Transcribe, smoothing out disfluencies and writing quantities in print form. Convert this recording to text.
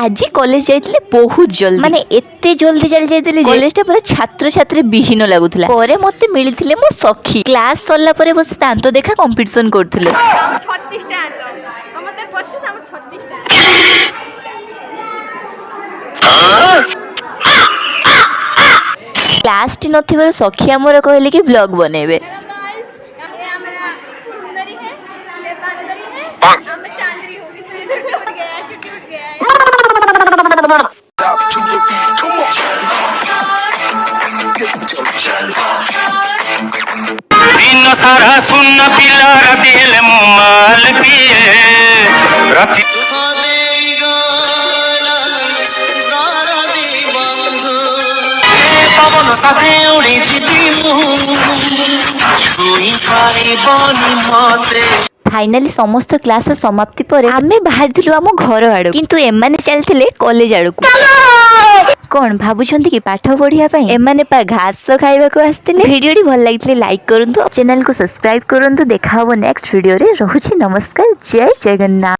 आज कॉलेज जाइतिले बहुत जल्दी माने एते जल्दी चली जाइतिले कॉलेजटा पूरा छात्र छात्री विहीन लागुथला। परे मते मिलिथिले मो सखी क्लास सरला परे बस दांत देखा कंपटीशन करथिले। 36 टा दांत समते 25 हम 36 टा क्लास टी नथिबार सखी हमर कहले कि ब्लॉग बनेबे। दिन सारा सुन पिला दिल मुमाल पिए राति पवन साथे उड़ी छुई पारिबनी मते। फाइनाली समस्त क्लास समाप्ति पर आमे बाहर थिलु आम घर आड़ किंतु एमाने चलथिले कॉलेज आड़ को। कौन भाबुछंती कि पाठ पढ़िया पई एमाने पा घास खाइबा को आस्थिले। वीडियोटी भल लागितले लाइक करंतु, चैनल को सब्सक्राइब करंतु। देखा हबो नेक्स्ट वीडियो रे। रहुछि नमस्कार, जय जगन्नाथ।